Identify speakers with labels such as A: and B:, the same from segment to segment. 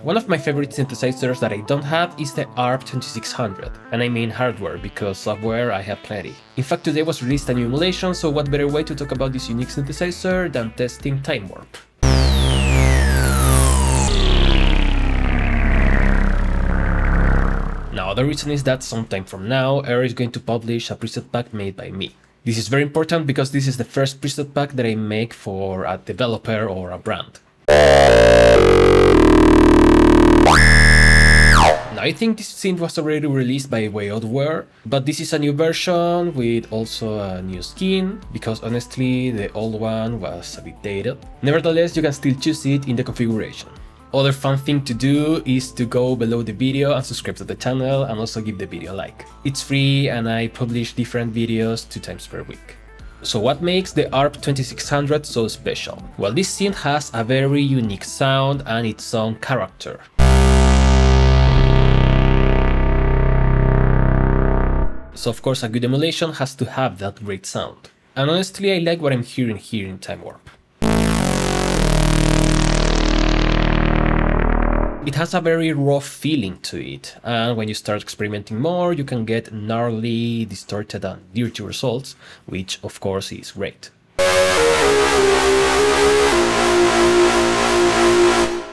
A: One of my favorite synthesizers that I don't have is the ARP 2600, and I mean hardware, because software I have plenty. In fact, today was released a new emulation, so what better way to talk about this unique synthesizer than testing TimewARP. Now, the reason is that sometime from now, Air is going to publish a preset pack made by me. This is very important because this is the first preset pack that I make for a developer or a brand. Now, I think this synth was already released by WayOutWare, but this is a new version with also a new skin, because honestly the old one was a bit dated. Nevertheless, you can still choose it in the configuration. Other fun thing to do is to go below the video and subscribe to the channel, and also give the video a like. It's free and I publish different videos 2 times per week. So what makes the ARP 2600 so special? Well, this synth has a very unique sound and its own character. So of course a good emulation has to have that great sound. And honestly I like what I'm hearing here in TimewARP. It has a very raw feeling to it, and when you start experimenting more, you can get gnarly, distorted and dirty results, which of course is great.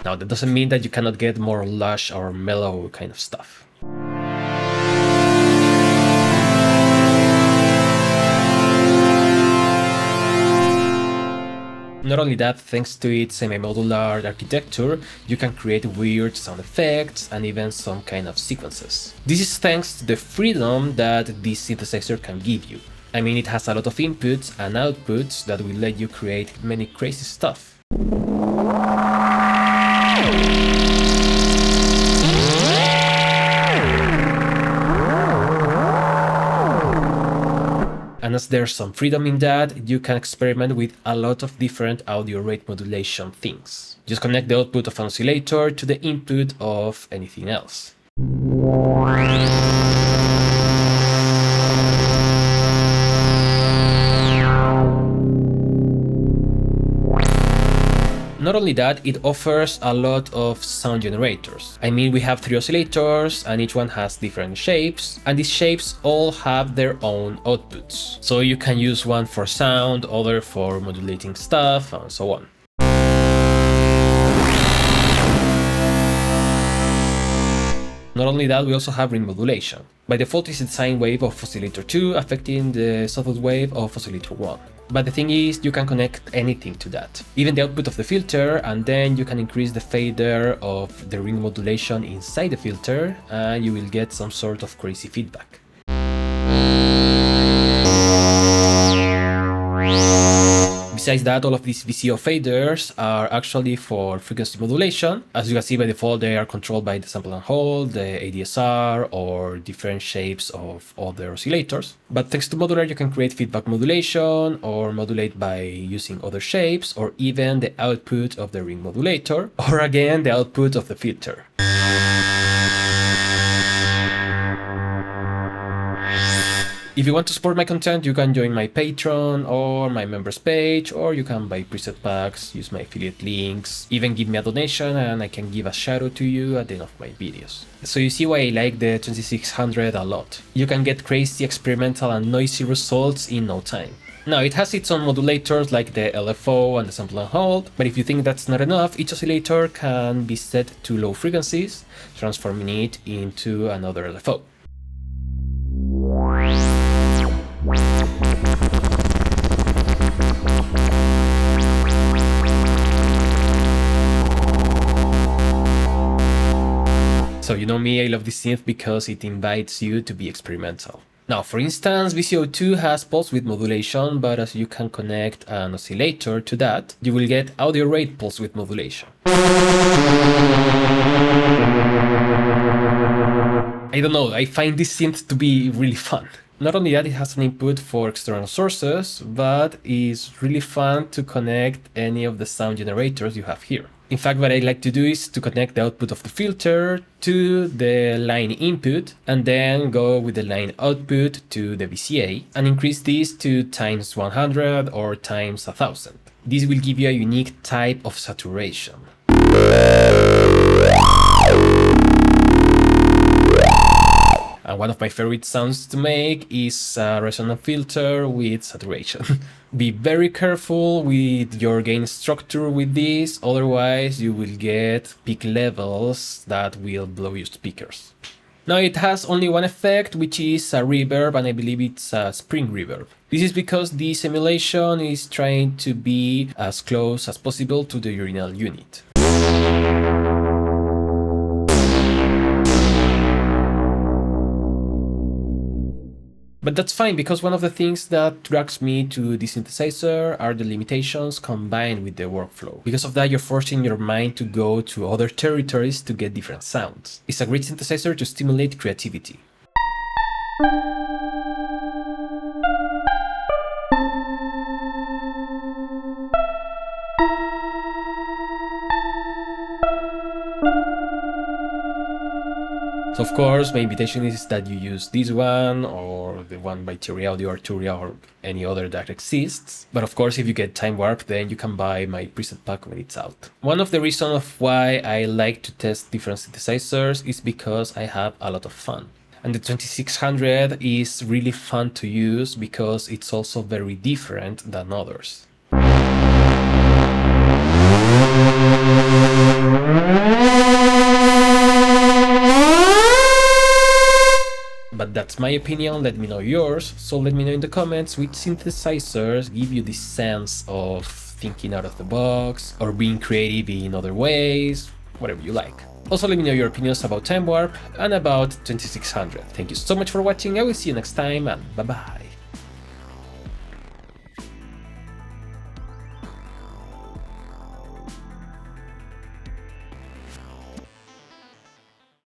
A: Now that doesn't mean that you cannot get more lush or mellow kind of stuff. Not only that, thanks to its semi-modular architecture, you can create weird sound effects and even some kind of sequences. This is thanks to the freedom that this synthesizer can give you. I mean, it has a lot of inputs and outputs that will let you create many crazy stuff. And as there's some freedom in that, you can experiment with a lot of different audio rate modulation things. Just connect the output of an oscillator to the input of anything else. Not only that, it offers a lot of sound generators. I mean, we have 3 oscillators and each one has different shapes, and these shapes all have their own outputs. So you can use one for sound, other for modulating stuff, and so on. Not only that, we also have ring modulation. By default, it's the sine wave of oscillator 2 affecting the sawtooth wave of oscillator 1. But the thing is, you can connect anything to that, even the output of the filter, and then you can increase the fader of the ring modulation inside the filter, and you will get some sort of crazy feedback. Besides that, all of these VCO faders are actually for frequency modulation. As you can see, by default they are controlled by the sample and hold, the ADSR, or different shapes of other oscillators. But thanks to modular, you can create feedback modulation, or modulate by using other shapes, or even the output of the ring modulator, or again the output of the filter. If you want to support my content, you can join my Patreon or my members page, or you can buy preset packs, use my affiliate links, even give me a donation and I can give a shout out to you at the end of my videos. So you see why I like the 2600 a lot. You can get crazy, experimental and noisy results in no time. Now, it has its own modulators like the LFO and the sample and hold, but if you think that's not enough, each oscillator can be set to low frequencies, transforming it into another LFO. So you know me, I love this synth because it invites you to be experimental. Now, for instance, VCO2 has pulse width modulation, but as you can connect an oscillator to that, you will get audio rate pulse width modulation. I don't know, I find this synth to be really fun. Not only that, it has an input for external sources, but it's really fun to connect any of the sound generators you have here. In fact, what I like to do is to connect the output of the filter to the line input, and then go with the line output to the VCA, and increase this to times 100 or times 1000. This will give you a unique type of saturation. One of my favorite sounds to make is a resonant filter with saturation. Be very careful with your gain structure with this, otherwise you will get peak levels that will blow your speakers. Now it has only one effect, which is a reverb, and I believe it's a spring reverb. This is because the simulation is trying to be as close as possible to the original unit. But that's fine, because one of the things that drags me to the synthesizer are the limitations combined with the workflow. Because of that, you're forcing your mind to go to other territories to get different sounds. It's a great synthesizer to stimulate creativity. So of course, my invitation is that you use this one, or the one by Theory Audio or Turia, or any other that exists. But of course, if you get TimewARP, then you can buy my preset pack when it's out. One of the reasons of why I like to test different synthesizers is because I have a lot of fun. And the 2600 is really fun to use because it's also very different than others. But that's my opinion, let me know yours, so let me know in the comments which synthesizers give you this sense of thinking out of the box, or being creative in other ways, whatever you like. Also let me know your opinions about TimewARP and about 2600. Thank you so much for watching, I will see you next time, and bye bye.